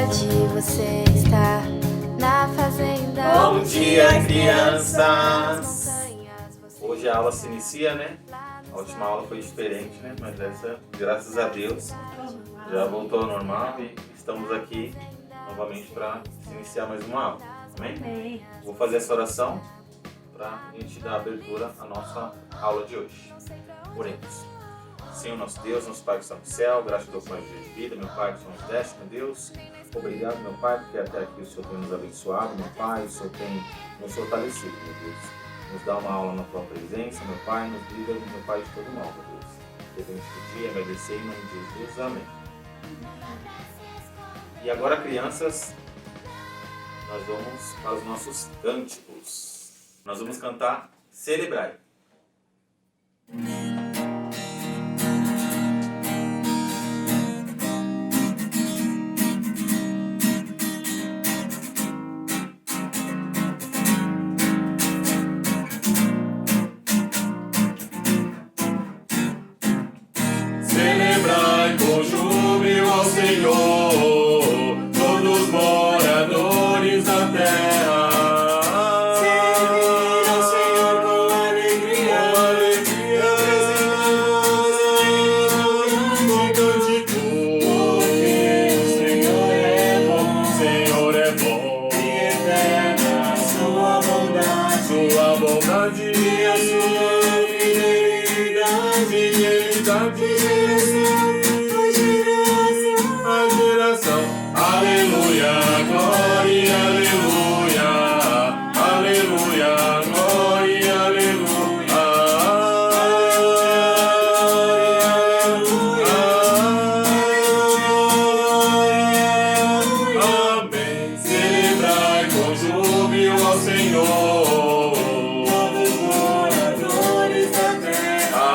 tarde, você está na fazenda. Bom dia, crianças! Hoje a aula se inicia, né? A última aula foi diferente, né? Mas essa, graças a Deus, já voltou ao normal e estamos aqui novamente para iniciar mais uma aula. Amém? Vou fazer essa oração para a gente dar abertura à nossa aula de hoje. Oremos. Senhor nosso Deus, nosso Pai que está no céu, graças a Deus por mais dia de vida, meu Pai que está nos deste, meu Deus. Obrigado, meu Pai, porque até aqui o Senhor tem nos abençoado, meu Pai, o Senhor tem nos fortalecido, meu Deus. Nos dá uma aula na Tua presença, meu Pai, nos livra, meu Pai, de todo mal, meu Deus. Devemos pedir, agradecer em nome de Jesus. Amém. E agora, crianças, nós vamos para os nossos cânticos. Nós vamos cantar Celebrai. Celebrai com júbilo ao Senhor, todos moradores da terra. Servir ao Senhor com alegria, porque o Senhor é bom, e eterna a sua bondade e a sua fidelidade. Aleluia, glória, aleluia, aleluia, glória, aleluia, amém. Celebrai com júbilo ao Senhor, todos moradores da terra.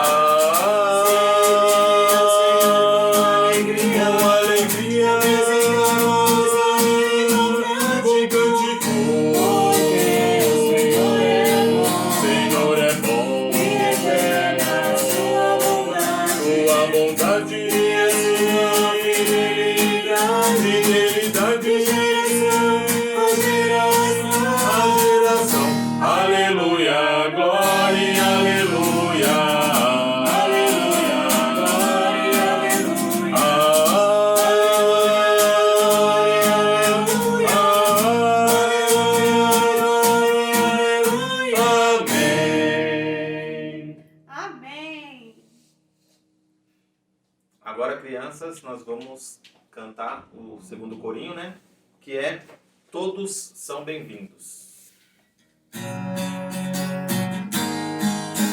Aleluia, glória, aleluia, aleluia, glória, aleluia, amém. Amém. Agora, crianças, nós vamos cantar o segundo corinho, né? Que é Todos são bem-vindos. Tá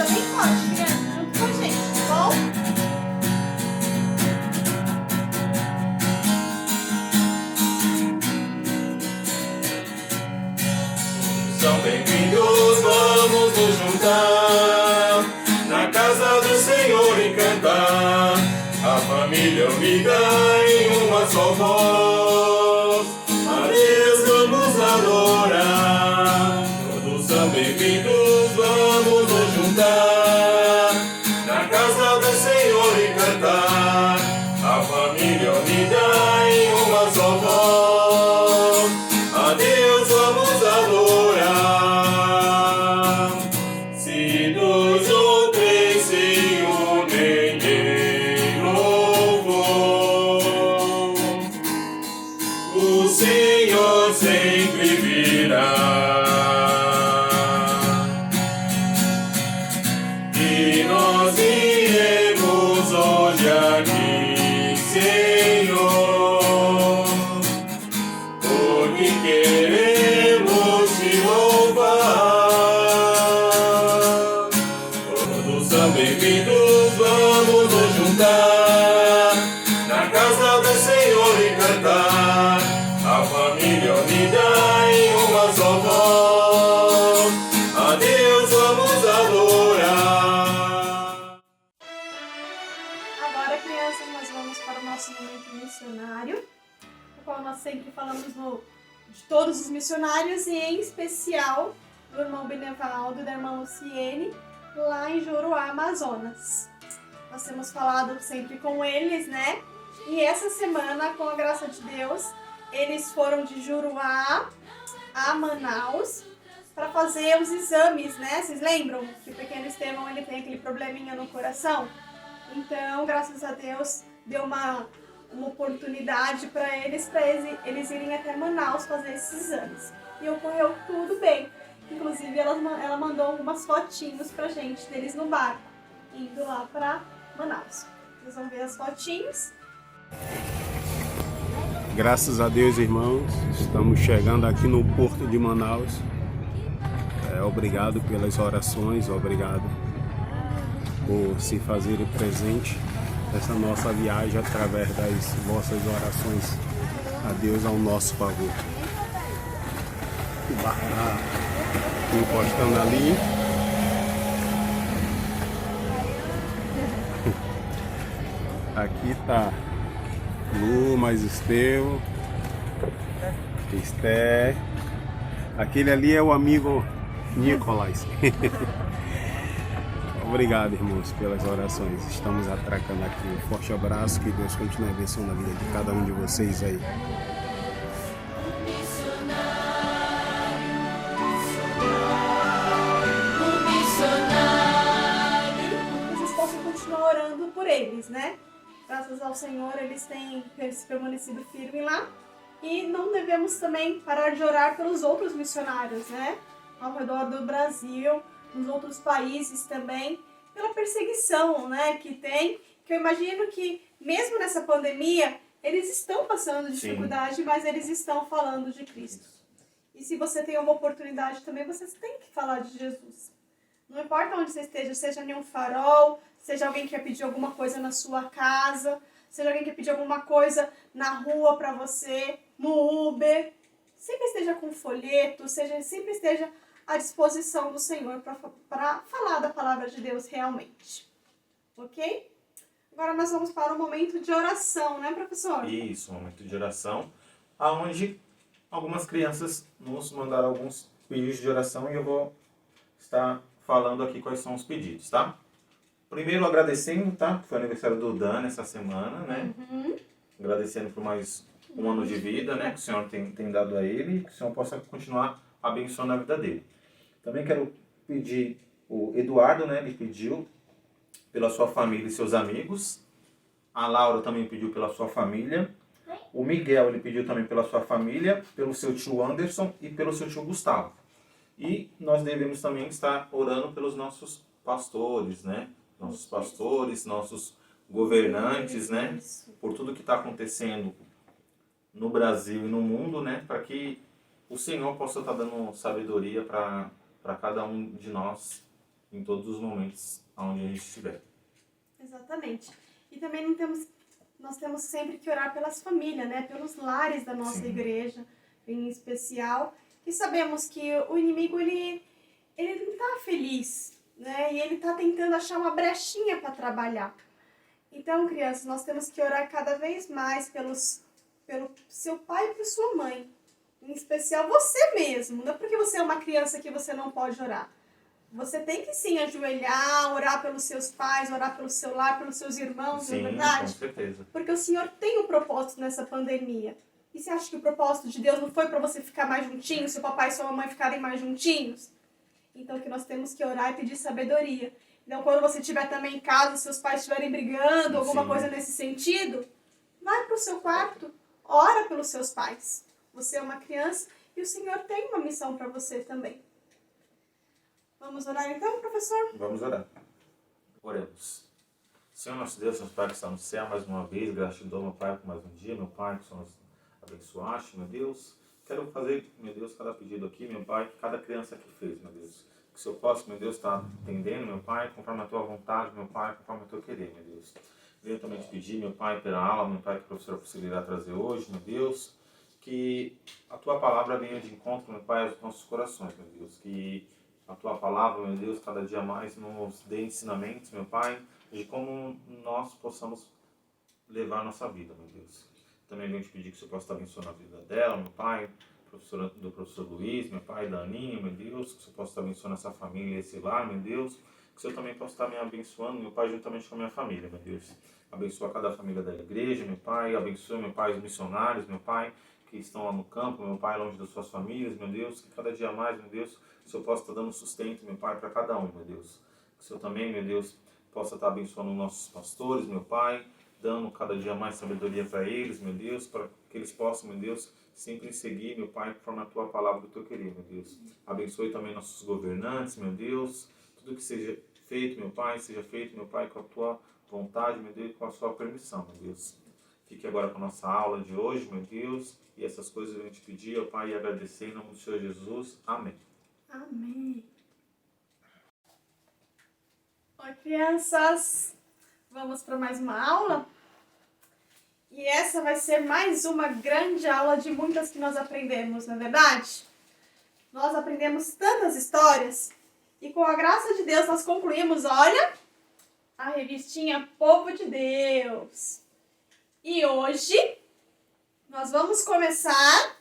bem forte, criança, junto com a gente, tá bom? São bem-vindos, vamos nos juntar na casa do Senhor e cantar, a família unida em uma só voz, a Deus vamos adorar. Todos são bem-vindos, vamos nos juntar na casa do Senhor e cantar, a família unida em uma só voz, a Deus vamos adorar. Se dois ou três se unem em louvor, o Senhor sempre virá. E nós viemos hoje aqui, Senhor, porque queremos te louvar. Todos são bem-vindos, vamos nos juntar na casa do Senhor e cantar, a família unida em uma só voz, a Deus vamos adorar. Agora, crianças, nós vamos para o nosso momento missionário, no qual nós sempre falamos de todos os missionários e, em especial, do irmão Benevaldo e da irmã Luciene, lá em Juruá, Amazonas. Nós temos falado sempre com eles, né? E essa semana, com a graça de Deus, eles foram de Juruá a Manaus para fazer os exames, né? Vocês lembram que o pequeno Estevão ele tem aquele probleminha no coração? Então, graças a Deus, deu uma oportunidade para eles irem até Manaus fazer esses exames. E ocorreu tudo bem. Inclusive, ela mandou algumas fotinhos pra gente deles no barco, indo lá para Manaus. Vocês vão ver as fotinhos. Graças a Deus, irmãos, estamos chegando aqui no Porto de Manaus. Obrigado pelas orações, obrigado por se fazerem presente nessa nossa viagem através das vossas orações a Deus ao nosso favor. O barco está encostando ali. Aqui está Lu, mais Estevão, Esté. Aquele ali é o amigo Nicolás. Obrigado, irmãos, pelas orações. Estamos atracando aqui. Um forte abraço. Que Deus continue abençoando a vida de cada um de vocês aí. Vocês possam continuar orando por eles, né? Graças ao Senhor, eles têm permanecido firmes lá. E não devemos também parar de orar pelos outros missionários, né? Ao redor do Brasil, nos outros países também, pela perseguição, né, que tem. Que eu imagino que, mesmo nessa pandemia, eles estão passando dificuldade, sim, mas eles estão falando de Cristo. E se você tem uma oportunidade também, você tem que falar de Jesus. Não importa onde você esteja, seja em um farol, seja alguém que quer pedir alguma coisa na sua casa, seja alguém que quer pedir alguma coisa na rua para você, no Uber, sempre esteja com folheto, sempre esteja à disposição do Senhor para falar da palavra de Deus realmente. Ok? Agora nós vamos para o momento de oração, né, professor? Isso, um momento de oração, onde algumas crianças nos mandaram alguns pedidos de oração e eu vou estar falando aqui quais são os pedidos, tá? Primeiro agradecendo, tá? Que foi aniversário do Dan essa semana, né? Agradecendo por mais um ano de vida, né? Que o Senhor tem dado a ele e que o Senhor possa continuar abençoando a vida dele. Também quero pedir, o Eduardo, né? Ele pediu pela sua família e seus amigos. A Laura também pediu pela sua família. O Miguel, ele pediu também pela sua família, pelo seu tio Anderson e pelo seu tio Gustavo. E nós devemos também estar orando pelos nossos pastores, né? Nossos pastores, nossos governantes, né? Por tudo que está acontecendo no Brasil e no mundo, né? Para que o Senhor possa estar dando sabedoria para cada um de nós em todos os momentos onde a gente estiver. Exatamente. E também nós temos sempre que orar pelas famílias, né? Pelos lares da nossa igreja, em especial. E sabemos que o inimigo, ele não está feliz, né? E ele está tentando achar uma brechinha para trabalhar. Então, crianças, nós temos que orar cada vez mais pelo seu pai e por sua mãe. Em especial você mesmo. Não é porque você é uma criança que você não pode orar. Você tem que sim ajoelhar, orar pelos seus pais, orar pelo seu lar, pelos seus irmãos, Sim, não é verdade? Com certeza. Porque o Senhor tem um propósito nessa pandemia. E você acha que o propósito de Deus não foi para você ficar mais juntinho, seu papai e sua mamãe ficarem mais juntinhos? Então que nós temos que orar e pedir sabedoria. Então quando você estiver também em casa, seus pais estiverem brigando, alguma coisa nesse sentido, vai para o seu quarto, ora pelos seus pais. Você é uma criança e o Senhor tem uma missão para você também. Vamos orar então, professor? Vamos orar. Oremos. Senhor nosso Deus, nosso Pai que está no céu, mais uma vez, gratidão, meu Pai, por mais um dia, meu Pai, que o Senhor nos abençoaste, meu Deus. Quero fazer, meu Deus, cada pedido aqui, meu Pai, que cada criança aqui fez, meu Deus. Que o Senhor possa, meu Deus, estar atendendo, meu Pai, conforme a Tua vontade, meu Pai, conforme o Teu querer, meu Deus. Venho também te pedir, meu Pai, pela aula, meu Pai, que a professora conseguirá trazer hoje, meu Deus, que a Tua palavra venha de encontro, meu Pai, aos nossos corações, meu Deus. Que a Tua palavra, meu Deus, cada dia mais nos dê ensinamentos, meu Pai, de como nós possamos levar a nossa vida, meu Deus. Também venho te pedir que o Senhor possa estar abençoando a vida dela, meu Pai, do professor Luiz, meu Pai, da Aninha, meu Deus, que o Senhor possa estar abençoando essa família e esse lar, meu Deus. Que o Senhor também possa estar me abençoando, meu Pai, juntamente com a minha família, meu Deus. Abençoa cada família da igreja, meu Pai, abençoa, meu Pai, os missionários, meu Pai. que estão lá no campo, meu Pai, longe das suas famílias, meu Deus, que cada dia mais, meu Deus, o Senhor possa estar dando sustento, meu Pai, para cada um, meu Deus. Que o Senhor também, meu Deus, possa estar abençoando nossos pastores, meu Pai, dando cada dia mais sabedoria para eles, meu Deus, para que eles possam, meu Deus, sempre seguir, meu Pai, conforme a Tua palavra do Teu querer, meu Deus. Abençoe também nossos governantes, meu Deus, tudo que seja feito, meu Pai, seja feito, meu Pai, com a Tua vontade, meu Deus, com a Sua permissão, meu Deus. Fique agora com a nossa aula de hoje, meu Deus, e essas coisas a gente pedir, ó Pai, e agradecer em nome do Senhor Jesus. Amém. Amém. Oi, crianças! Vamos para mais uma aula? E essa vai ser mais uma grande aula de muitas que nós aprendemos, não é verdade? Nós aprendemos tantas histórias e com a graça de Deus nós concluímos, olha, a revistinha Povo de Deus. E hoje nós vamos começar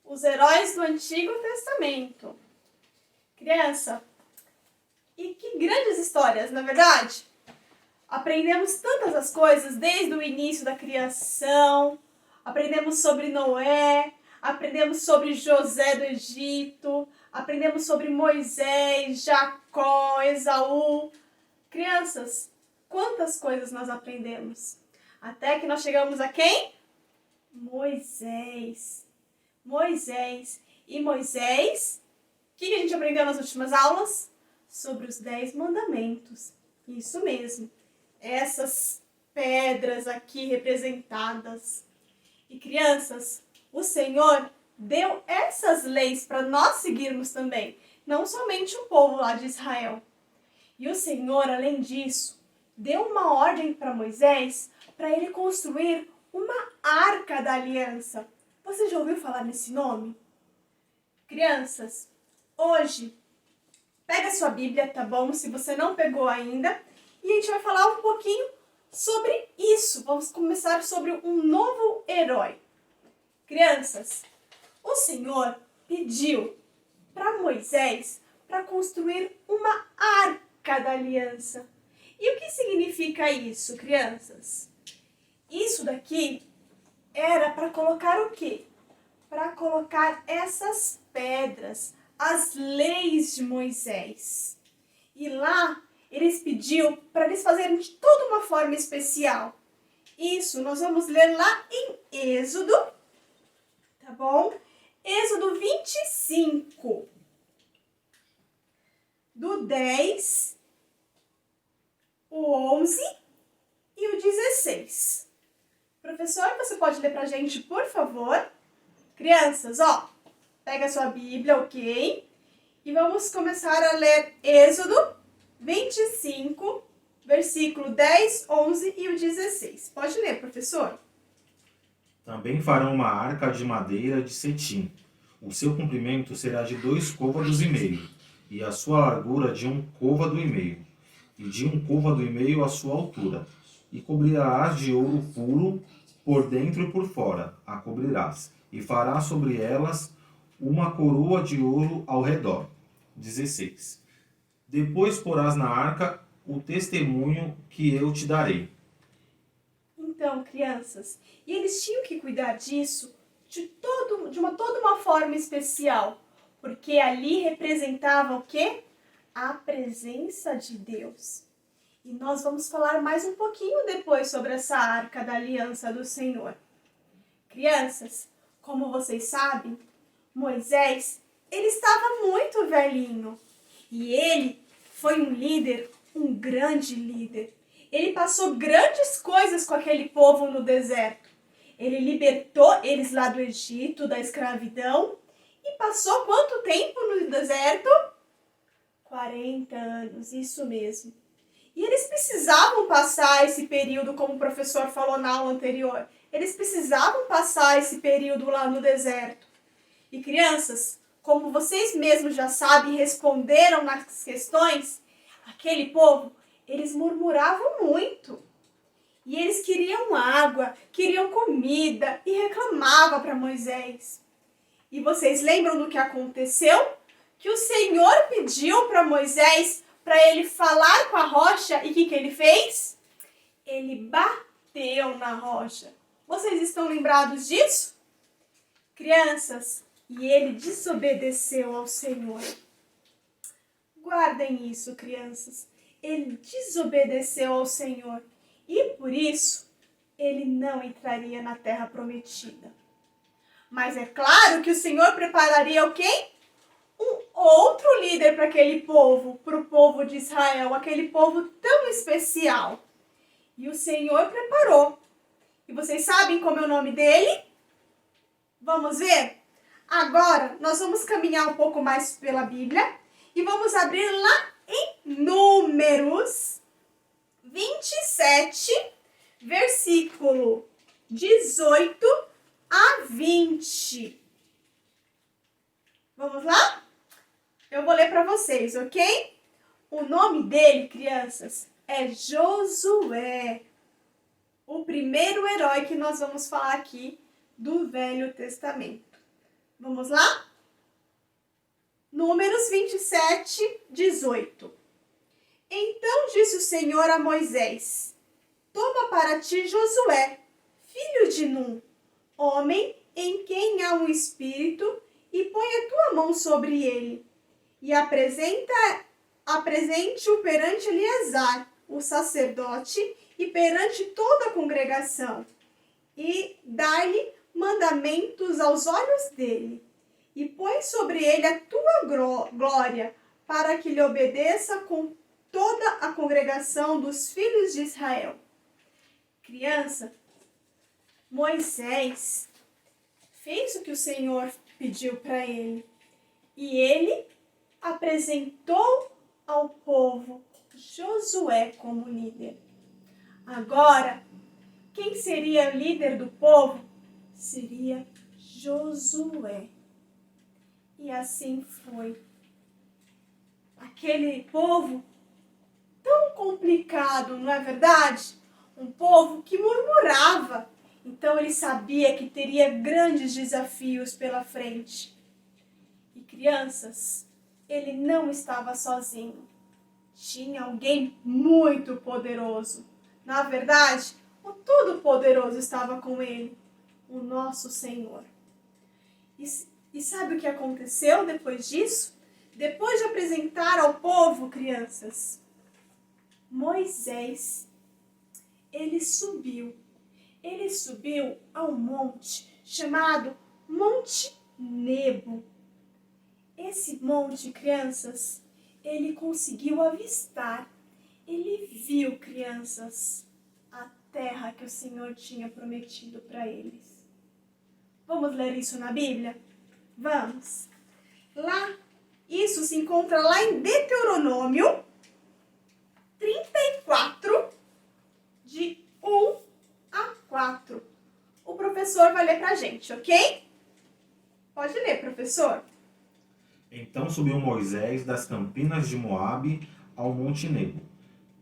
os heróis do Antigo Testamento. Criança, e que grandes histórias, não é verdade? Aprendemos tantas as coisas desde o início da criação, aprendemos sobre Noé, aprendemos sobre José do Egito, aprendemos sobre Moisés, Jacó, Esaú. Crianças, quantas coisas nós aprendemos? Até que nós chegamos a quem? Moisés. Moisés. E Moisés, o que a gente aprendeu nas últimas aulas? Sobre os 10 mandamentos. Isso mesmo. Essas pedras aqui representadas. E crianças, o Senhor deu essas leis para nós seguirmos também. Não somente o povo lá de Israel. E o Senhor, além disso, deu uma ordem para Moisés para ele construir uma arca da aliança. Você já ouviu falar nesse nome? Crianças, hoje, pega sua Bíblia, tá bom? Se você não pegou ainda. E a gente vai falar um pouquinho sobre isso. Vamos começar sobre um novo herói. Crianças, o Senhor pediu para Moisés para construir uma arca da aliança. E o que significa isso, crianças? Isso daqui era para colocar o quê? Para colocar essas pedras, as leis de Moisés. E lá eles pediu para eles fazerem de toda uma forma especial. Isso nós vamos ler lá em Êxodo, tá bom? Êxodo 25, do 10, o 11 e o 16. Professor, você pode ler pra gente, por favor? Crianças, ó, pega a sua Bíblia, ok? E vamos começar a ler Êxodo 25, versículo 10, 11 e o 16. Pode ler, professor. Também farão uma arca de madeira de cetim. O seu comprimento será de 2 côvados e meio, e a sua largura de 1 côvado e meio, e de 1 côvado e meio a sua altura. E cobrirás de ouro puro por dentro e por fora, a cobrirás, e farás sobre elas uma coroa de ouro ao redor. 16. Depois porás na arca o testemunho que eu te darei. Então, crianças, e eles tinham que cuidar disso de toda uma forma especial, porque ali representava o quê? A presença de Deus. E nós vamos falar mais um pouquinho depois sobre essa arca da aliança do Senhor. Crianças, como vocês sabem, Moisés, ele estava muito velhinho. E ele foi um líder, um grande líder. Ele passou grandes coisas com aquele povo no deserto. Ele libertou eles lá do Egito, da escravidão. E passou quanto tempo no deserto? 40 anos, isso mesmo. E eles precisavam passar esse período, como o professor falou na aula anterior. Eles precisavam passar esse período lá no deserto. E crianças, como vocês mesmos já sabem e responderam nas questões, aquele povo, eles murmuravam muito. E eles queriam água, queriam comida e reclamavam para Moisés. E vocês lembram do que aconteceu? Que o Senhor pediu para Moisés para ele falar com a rocha e o que ele fez? Ele bateu na rocha. Vocês estão lembrados disso? Crianças, e ele desobedeceu ao Senhor. Guardem isso, crianças. Ele desobedeceu ao Senhor e por isso ele não entraria na terra prometida. Mas é claro que o Senhor prepararia o quê? Um outro líder para aquele povo, para o povo de Israel, aquele povo tão especial. E o Senhor preparou. E vocês sabem como é o nome dele? Vamos ver? Agora nós vamos caminhar um pouco mais pela Bíblia e vamos abrir lá em Números 27, versículo 18 a 20. Vamos lá? Eu vou ler para vocês, ok? O nome dele, crianças, é Josué. O primeiro herói que nós vamos falar aqui do Velho Testamento. Vamos lá? Números 27, 18. Então disse o Senhor a Moisés: toma para ti Josué, filho de Num, homem em quem há um espírito, e põe a tua mão sobre ele, e apresente-o perante Eleazar, o sacerdote, e perante toda a congregação, e dá-lhe mandamentos aos olhos dele, e põe sobre ele a tua glória, para que lhe obedeça com toda a congregação dos filhos de Israel. Criança, Moisés fez o que o Senhor pediu para ele, e ele apresentou ao povo Josué como líder. Agora, quem seria o líder do povo? Seria Josué. E assim foi. Aquele povo tão complicado, não é verdade? Um povo que murmurava. Então ele sabia que teria grandes desafios pela frente. E crianças, ele não estava sozinho. Tinha alguém muito poderoso. Na verdade, o Todo-Poderoso estava com ele, o nosso Senhor. E sabe o que aconteceu depois disso? Depois de apresentar ao povo, crianças, Moisés, ele subiu a um monte chamado Monte Nebo. Esse monte, crianças, ele conseguiu avistar. Ele viu, crianças, a terra que o Senhor tinha prometido para eles. Vamos ler isso na Bíblia? Vamos. Isso se encontra lá em Deuteronômio 34, de 1 a 4. O professor vai ler pra gente, ok? Pode ler, professor. Então subiu Moisés das campinas de Moabe ao Monte Nebo,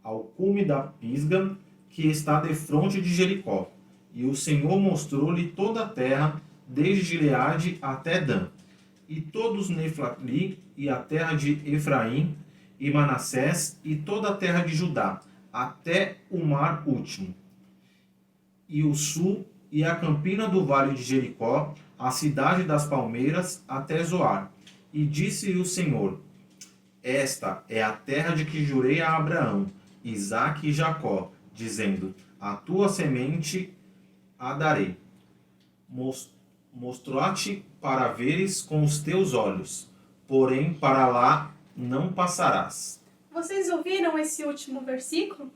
ao cume da Pisga, que está defronte de Jericó. E o Senhor mostrou-lhe toda a terra, desde Gileade até Dan, e todos Neflali, e a terra de Efraim, e Manassés, e toda a terra de Judá, até o mar último, e o sul, e a campina do vale de Jericó, a cidade das palmeiras, até Zoar. E disse-lhe o Senhor: esta é a terra de que jurei a Abraão, Isaque e Jacó, dizendo: a tua semente a darei. Mostrou-te para veres com os teus olhos, porém para lá não passarás. Vocês ouviram esse último versículo?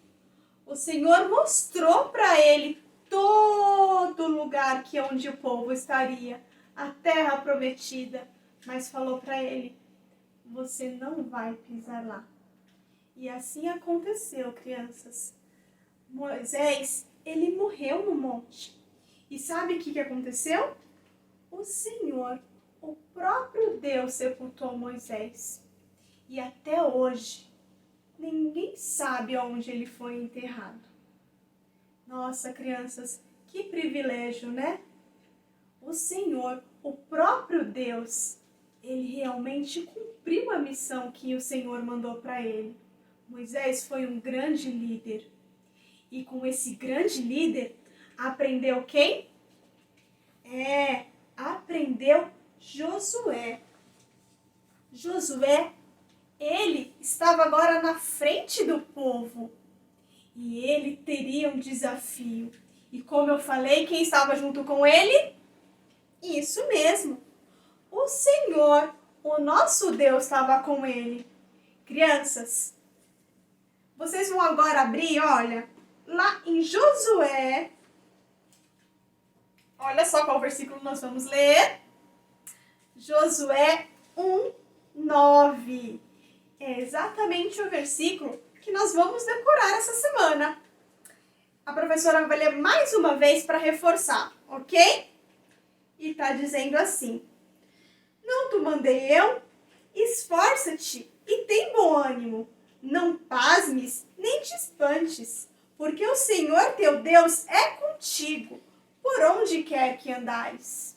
O Senhor mostrou para ele todo o lugar onde o povo estaria, a terra prometida, mas falou para ele: você não vai pisar lá. E assim aconteceu, crianças. Moisés, ele morreu no monte. E sabe o que aconteceu? O Senhor, o próprio Deus, sepultou Moisés. E até hoje, ninguém sabe onde ele foi enterrado. Nossa, crianças, que privilégio, né? O Senhor, o próprio Deus, ele realmente cumpriu a missão que o Senhor mandou para ele. Moisés foi um grande líder. E com esse grande líder, Aprendeu quem? Aprendeu Josué. Josué, ele estava agora na frente do povo. E ele teria um desafio. E como eu falei, quem estava junto com ele? Isso mesmo. O Senhor, o nosso Deus, estava com ele. Crianças, vocês vão agora abrir, olha, lá em Josué. Olha só qual versículo nós vamos ler. Josué 1:9. É exatamente o versículo que nós vamos decorar essa semana. A professora vai ler mais uma vez para reforçar, ok? E está dizendo assim: Não te mandei eu? Esforça-te e tem bom ânimo. Não pasmes nem te espantes, porque o Senhor teu Deus é contigo, por onde quer que andares.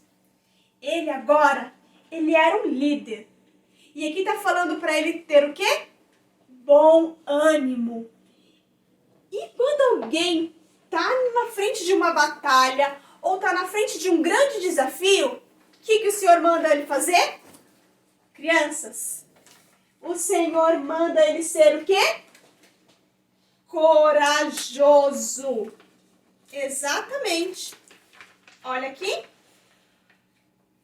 Ele era um líder. E aqui está falando para ele ter o quê? Bom ânimo. E quando alguém está na frente de uma batalha ou está na frente de um grande desafio, o que o Senhor manda ele fazer? Crianças, o Senhor manda ele ser o quê? Corajoso. Exatamente. Olha aqui.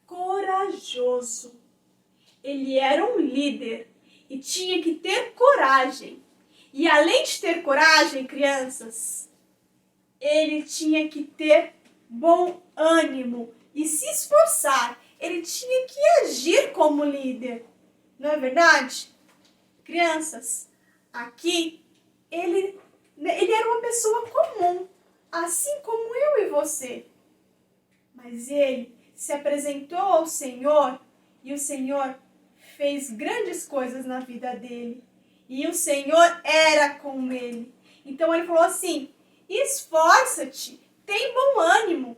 Corajoso. Ele era um líder e tinha que ter coragem. E além de ter coragem, crianças, ele tinha que ter bom ânimo e se esforçar. Ele tinha que agir como líder. Não é verdade? Crianças, aqui ele era uma pessoa comum, assim como eu e você. Mas ele se apresentou ao Senhor e o Senhor fez grandes coisas na vida dele. E o Senhor era com ele. Então ele falou assim: esforça-te, tem bom ânimo.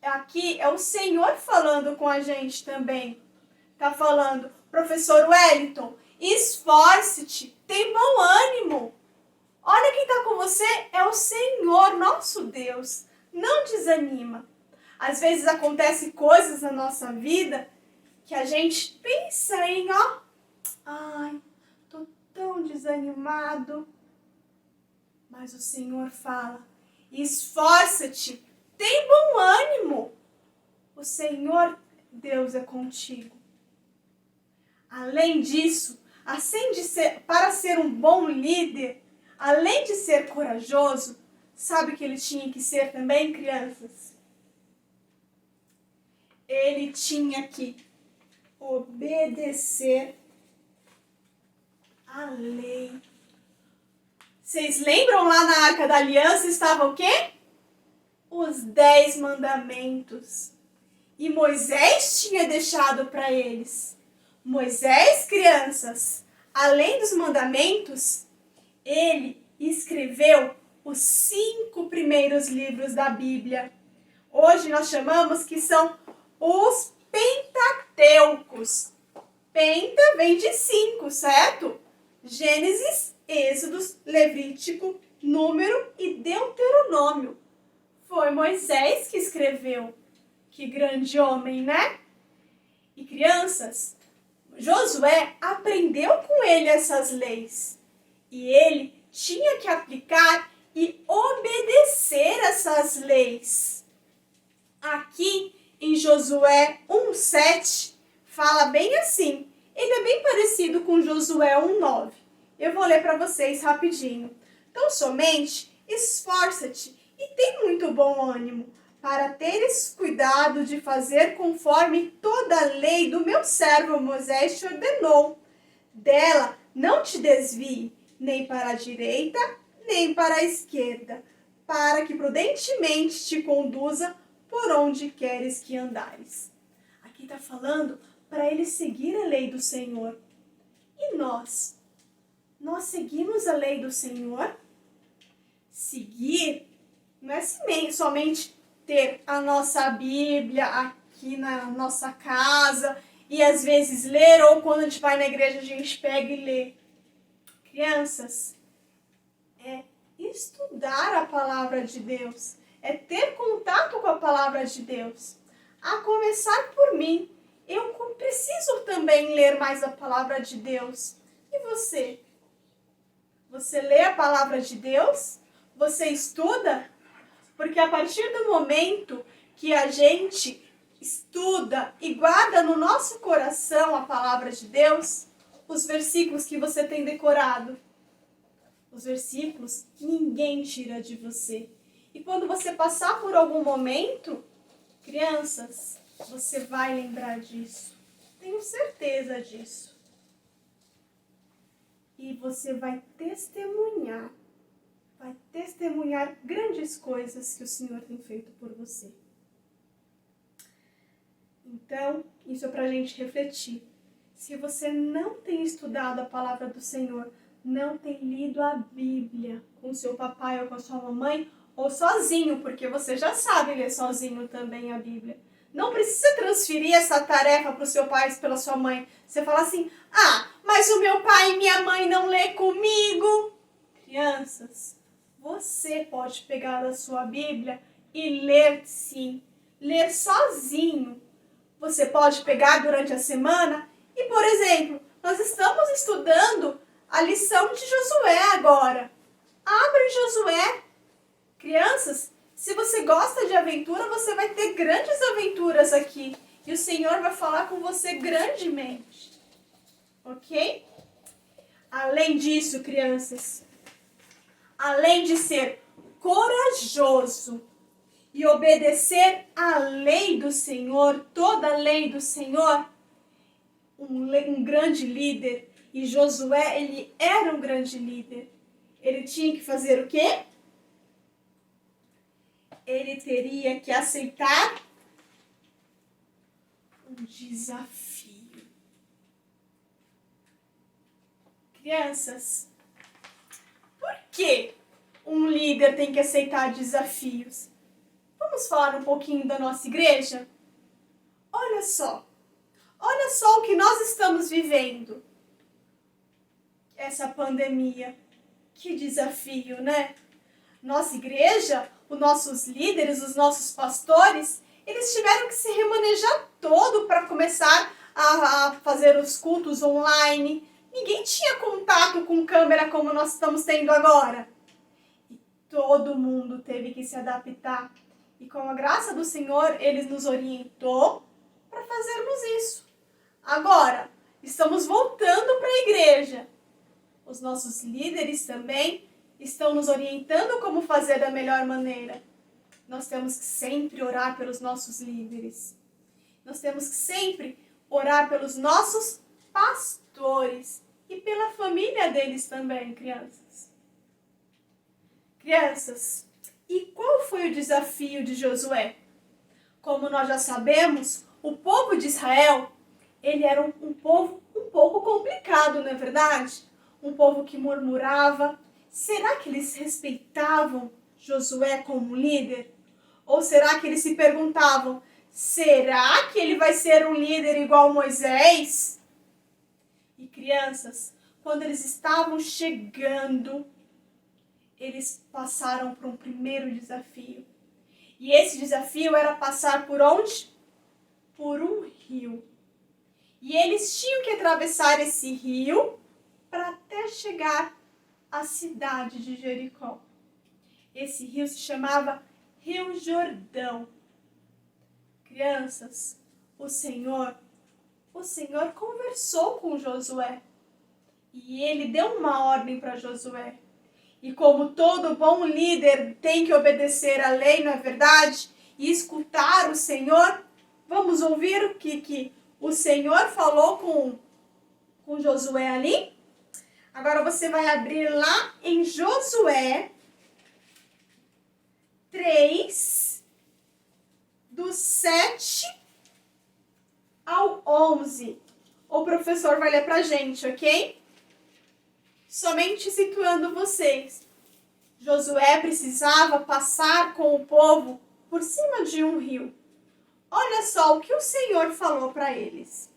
Aqui é o Senhor falando com a gente também. Tá falando: professor Wellington, esforce-te, tem bom ânimo. Olha quem está com você, é o Senhor, nosso Deus. Não desanima. Às vezes acontecem coisas na nossa vida que a gente pensa em, ai, tô tão desanimado. Mas o Senhor fala: esforça-te, tem bom ânimo. O Senhor, Deus, é contigo. Além disso, para ser um bom líder, além de ser corajoso, sabe o que ele tinha que ser também, crianças? Ele tinha que obedecer a lei. Vocês lembram lá na Arca da Aliança estava o quê? Os 10 mandamentos. E Moisés tinha deixado para eles. Moisés, crianças, além dos mandamentos, ele escreveu os 5 primeiros livros da Bíblia. Hoje nós chamamos que são os Pentateucos. Penta vem de 5, certo? Gênesis, Êxodo, Levítico, Número e Deuteronômio. Foi Moisés que escreveu. Que grande homem, né? E crianças, Josué aprendeu com ele essas leis. E ele tinha que aplicar e obedecer essas leis. Aqui em Josué 1:7 fala bem assim. Ele é bem parecido com Josué 1:9. Eu vou ler para vocês rapidinho. Então, somente esforça-te e tem muito bom ânimo, para teres cuidado de fazer conforme toda a lei do meu servo Moisés te ordenou. Dela não te desvie, nem para a direita, nem para a esquerda, para que prudentemente te conduza por onde queres que andares. Aqui está falando para ele seguir a lei do Senhor. E nós? Nós seguimos a lei do Senhor? Seguir não é somente ter a nossa Bíblia aqui na nossa casa e às vezes ler, ou quando a gente vai na igreja a gente pega e lê. Crianças, é estudar a palavra de Deus, é ter contato com a palavra de Deus. A começar por mim, eu preciso também ler mais a palavra de Deus. E você? Você lê a palavra de Deus? Você estuda? Porque a partir do momento que a gente estuda e guarda no nosso coração a palavra de Deus, os versículos que você tem decorado, os versículos ninguém tira de você. E quando você passar por algum momento, crianças, você vai lembrar disso. Tenho certeza disso. E você vai testemunhar grandes coisas que o Senhor tem feito por você. Então, isso é para a gente refletir. Se você não tem estudado a palavra do Senhor, não tem lido a Bíblia com seu papai ou com a sua mamãe, ou sozinho, porque você já sabe ler sozinho também a Bíblia. Não precisa transferir essa tarefa para o seu pai e pela sua mãe. Você fala assim, mas o meu pai e minha mãe não lê comigo. Crianças, você pode pegar a sua Bíblia e ler sim. Ler sozinho. Você pode pegar durante a semana e, por exemplo, nós estamos estudando a lição de Josué agora. Abre Josué. Crianças, se você gosta de aventura, você vai ter grandes aventuras aqui. E o Senhor vai falar com você grandemente. Ok? Além disso, crianças, além de ser corajoso e obedecer à lei do Senhor, toda a lei do Senhor, um grande líder, e Josué, ele era um grande líder. Ele tinha que fazer o quê? Ele teria que aceitar um desafio. Crianças, por que um líder tem que aceitar desafios? Vamos falar um pouquinho da nossa igreja? Olha só o que nós estamos vivendo. Essa pandemia. Que desafio, né? Nossa igreja, os nossos líderes, os nossos pastores, eles tiveram que se remanejar todo para começar a fazer os cultos online. Ninguém tinha contato com câmera como nós estamos tendo agora. E todo mundo teve que se adaptar. E com a graça do Senhor, Ele nos orientou para fazermos isso. Agora, estamos voltando para a igreja. Os nossos líderes também estão nos orientando como fazer da melhor maneira. Nós temos que sempre orar pelos nossos líderes. Nós temos que sempre orar pelos nossos pastores e pela família deles também, crianças. Crianças, e qual foi o desafio de Josué? Como nós já sabemos, o povo de Israel, ele era um povo um pouco complicado, não é verdade? Um povo que murmurava. Será que eles respeitavam Josué como líder? Ou será que eles se perguntavam, será que ele vai ser um líder igual Moisés? E crianças, quando eles estavam chegando, eles passaram por um primeiro desafio. E esse desafio era passar por onde? Por um rio. E eles tinham que atravessar esse rio para até chegar à cidade de Jericó. Esse rio se chamava Rio Jordão. Crianças, o Senhor conversou com Josué. E ele deu uma ordem para Josué. E como todo bom líder tem que obedecer à lei, não é verdade? E escutar o Senhor, vamos ouvir o que o Senhor falou com Josué ali? Agora você vai abrir lá em Josué 3, do 7 ao 11. O professor vai ler pra gente, ok? Somente situando vocês. Josué precisava passar com o povo por cima de um rio. Olha só o que o Senhor falou para eles.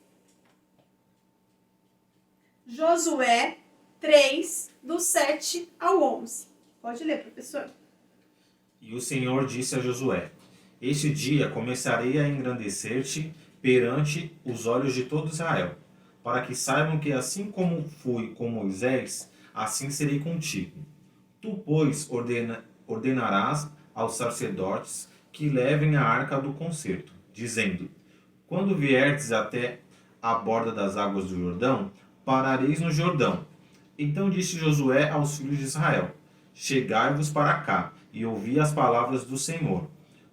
Josué 3, do 7 ao 11. Pode ler, professor. E o Senhor disse a Josué: Este dia começarei a engrandecer-te perante os olhos de todo Israel, para que saibam que assim como fui com Moisés, assim serei contigo. Tu, pois, ordenarás aos sacerdotes que levem a arca do concerto, dizendo: Quando vierdes até a borda das águas do Jordão, parareis no Jordão. Então disse Josué aos filhos de Israel: Chegai-vos para cá, e ouvi as palavras do Senhor,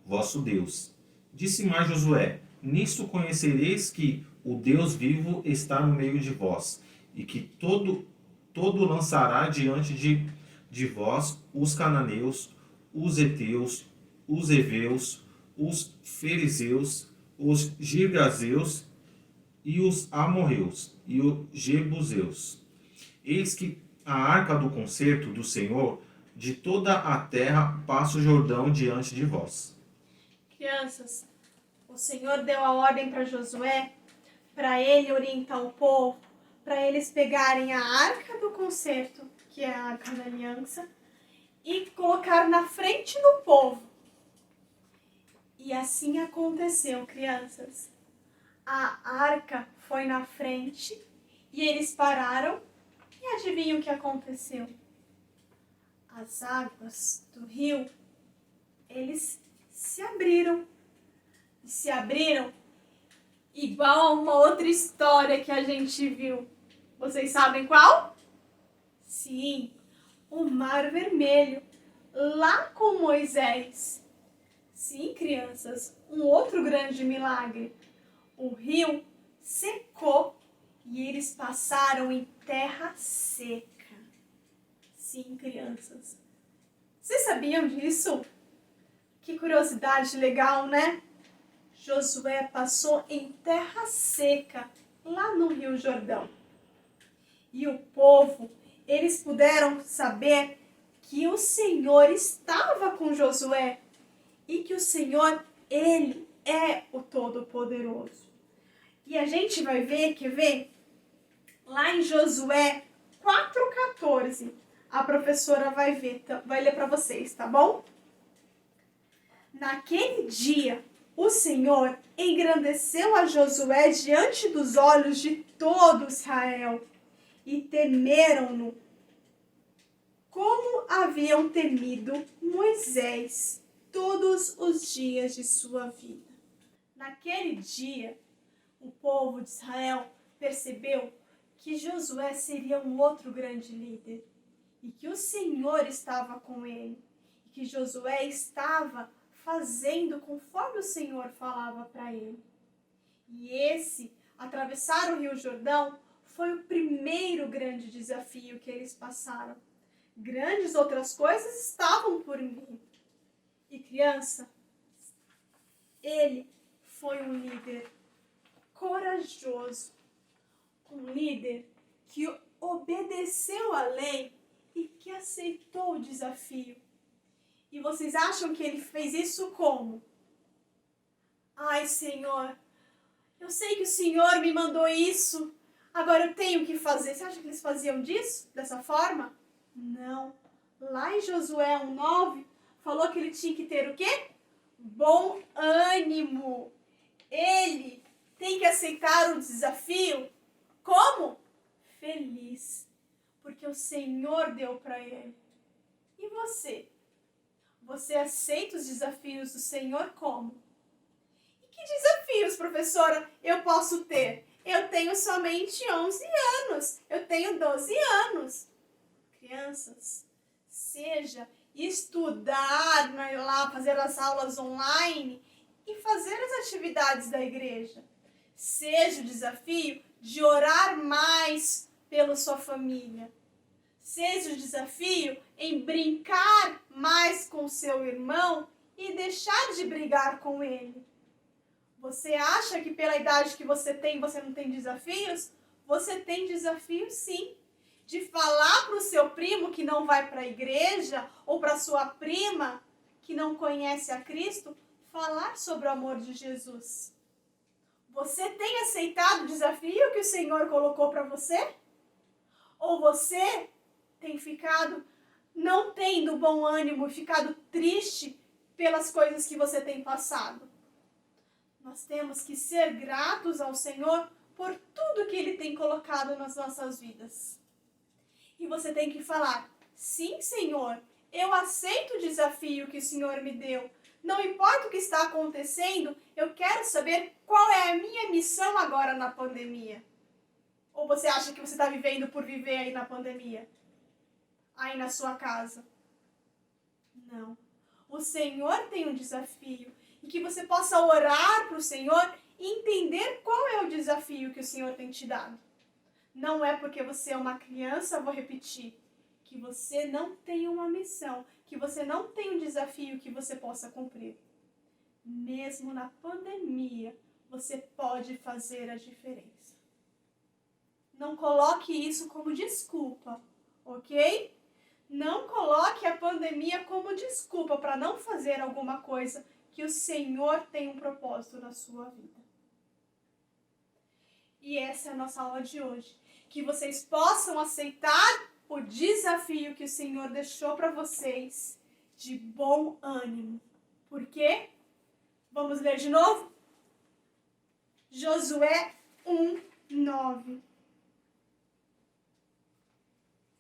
vosso Deus. Disse mais Josué: Nisto conhecereis que o Deus vivo está no meio de vós, e que todo lançará diante de vós os cananeus, os heteus, os heveus, os fariseus, os girgazeus e os amorreus e os jebuseus. Eis que a arca do concerto do Senhor de toda a terra passa o Jordão diante de vós. Crianças, o Senhor deu a ordem para Josué, para ele orientar o povo, para eles pegarem a arca do concerto, que é a arca da aliança, e colocar na frente do povo. E assim aconteceu, crianças. A arca foi na frente e eles pararam. E adivinham o que aconteceu? As águas do rio, eles se abriram. E se abriram igual a uma outra história que a gente viu. Vocês sabem qual? Sim, o Mar Vermelho, lá com Moisés. Sim, crianças, um outro grande milagre. O rio secou e eles passaram em terra seca. Sim, crianças. Vocês sabiam disso? Que curiosidade legal, né? Josué passou em terra seca, lá no Rio Jordão. E o povo, eles puderam saber que o Senhor estava com Josué e que o Senhor, Ele é o Todo-Poderoso. E a gente vai ver, quer ver? Lá em Josué 4,14, a professora vai ler para vocês, tá bom? Naquele dia, o Senhor engrandeceu a Josué diante dos olhos de todo Israel e temeram-no como haviam temido Moisés todos os dias de sua vida. Naquele dia, o povo de Israel percebeu que Josué seria um outro grande líder e que o Senhor estava com ele e que Josué estava fazendo conforme o Senhor falava para ele. E atravessar o Rio Jordão, foi o primeiro grande desafio que eles passaram. Grandes outras coisas estavam por vir. E criança, ele foi um líder corajoso, um líder que obedeceu à lei e que aceitou o desafio. E vocês acham que ele fez isso como? Ai, Senhor, eu sei que o Senhor me mandou isso, agora eu tenho que fazer. Você acha que eles faziam dessa forma? Não. Lá em Josué 1,9, falou que ele tinha que ter o quê? Bom ânimo. Ele tem que aceitar o desafio como? Feliz. Porque o Senhor deu para ele. E você? Você aceita os desafios do Senhor como? E que desafios, professora, eu posso ter? Eu tenho somente 11 anos. Eu tenho 12 anos. Crianças, seja estudar, lá, fazer as aulas online e fazer as atividades da igreja. Seja o desafio de orar mais pela sua família. Seja o desafio em brincar mais com seu irmão e deixar de brigar com ele. Você acha que pela idade que você não tem desafios? Você tem desafios sim. De falar para o seu primo que não vai para a igreja ou para sua prima que não conhece a Cristo, falar sobre o amor de Jesus. Você tem aceitado o desafio que o Senhor colocou para você? Ou você tem ficado não tendo bom ânimo, ficado triste pelas coisas que você tem passado. Nós temos que ser gratos ao Senhor por tudo que Ele tem colocado nas nossas vidas. E você tem que falar: sim, Senhor, eu aceito o desafio que o Senhor me deu. Não importa o que está acontecendo, eu quero saber qual é a minha missão agora na pandemia. Ou você acha que você está vivendo por viver aí na pandemia? Aí na sua casa? Não. O Senhor tem um desafio. E que você possa orar para o Senhor e entender qual é o desafio que o Senhor tem te dado. Não é porque você é uma criança, vou repetir, que você não tem uma missão, que você não tem um desafio que você possa cumprir. Mesmo na pandemia, você pode fazer a diferença. Não coloque isso como desculpa, ok? Não coloque a pandemia como desculpa para não fazer alguma coisa, que o Senhor tem um propósito na sua vida. E essa é a nossa aula de hoje. Que vocês possam aceitar o desafio que o Senhor deixou para vocês de bom ânimo. Por quê? Vamos ler de novo? Josué 1:9.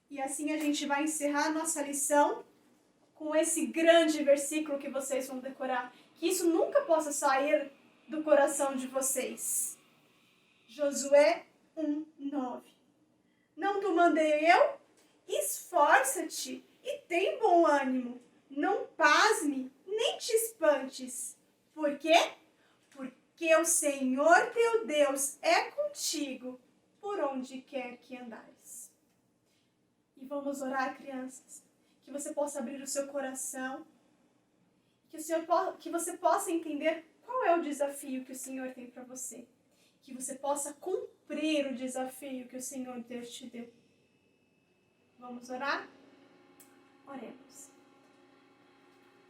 E assim a gente vai encerrar a nossa lição com esse grande versículo que vocês vão decorar. Que isso nunca possa sair do coração de vocês. Josué 1:9. Não te mandei eu? Esforça-te e tem bom ânimo. Não pasme, nem te espantes. Por quê? Porque o Senhor teu Deus é contigo por onde quer que andares. E vamos orar, crianças. Que você possa abrir o seu coração. Que você possa entender qual é o desafio que o Senhor tem para você. Que você possa cumprir o desafio que o Senhor Deus te deu. Vamos orar? Oremos.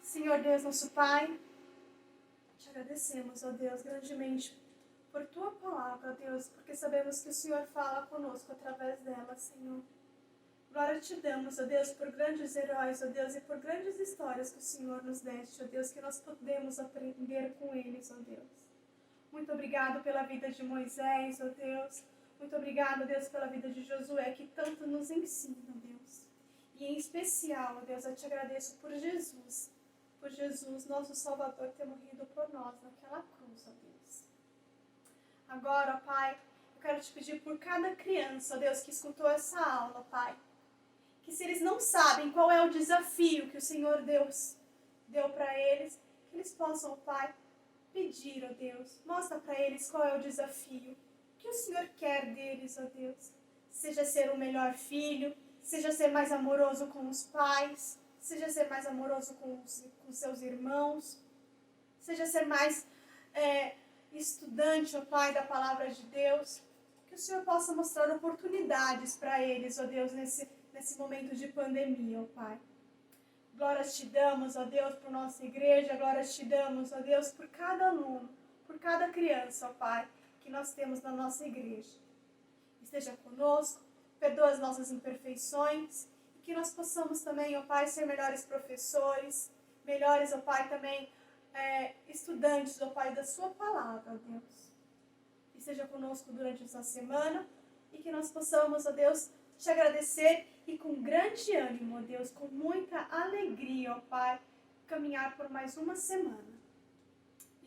Senhor Deus, nosso Pai, te agradecemos, ó Deus, grandemente por Tua palavra, ó Deus, porque sabemos que o Senhor fala conosco através dela, Senhor. Glória te damos, ó Deus, por grandes heróis, ó Deus, e por grandes histórias que o Senhor nos deste, ó Deus, que nós podemos aprender com eles, ó Deus. Muito obrigado pela vida de Moisés, ó Deus. Muito obrigado, Deus, pela vida de Josué, que tanto nos ensina, Deus. E em especial, ó Deus, eu te agradeço por Jesus, nosso Salvador, ter morrido por nós naquela cruz, ó Deus. Agora, ó Pai, eu quero te pedir por cada criança, ó Deus, que escutou essa aula, Pai, que se eles não sabem qual é o desafio que o Senhor Deus deu para eles, que eles possam, ó Pai, pedir, ó Deus, mostra para eles qual é o desafio que o Senhor quer deles, ó Deus. Seja ser um melhor filho, seja ser mais amoroso com os pais, seja ser mais amoroso com seus irmãos, seja ser mais estudante, ó Pai, da palavra de Deus. Que o Senhor possa mostrar oportunidades para eles, ó Deus, nesse momento de pandemia, ó Pai. Glórias te damos, ó Deus, por nossa igreja. Glórias te damos, ó Deus, por cada aluno, por cada criança, ó Pai, que nós temos na nossa igreja. Esteja conosco, perdoa as nossas imperfeições e que nós possamos também, ó Pai, ser melhores professores, melhores, ó Pai, também estudantes, ó Pai, da sua palavra, ó Deus. Esteja conosco durante essa semana e que nós possamos, ó Deus, te agradecer e com grande ânimo, ó Deus, com muita alegria, ó Pai, caminhar por mais uma semana.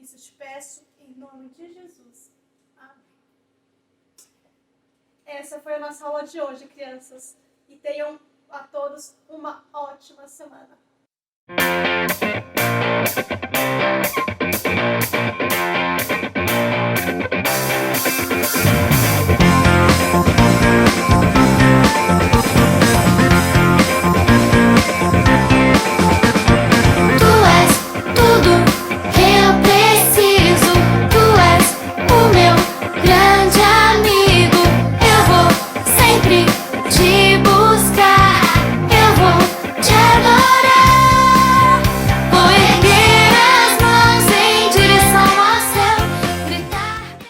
Isso te peço em nome de Jesus. Amém. Essa foi a nossa aula de hoje, crianças. E tenham a todos uma ótima semana.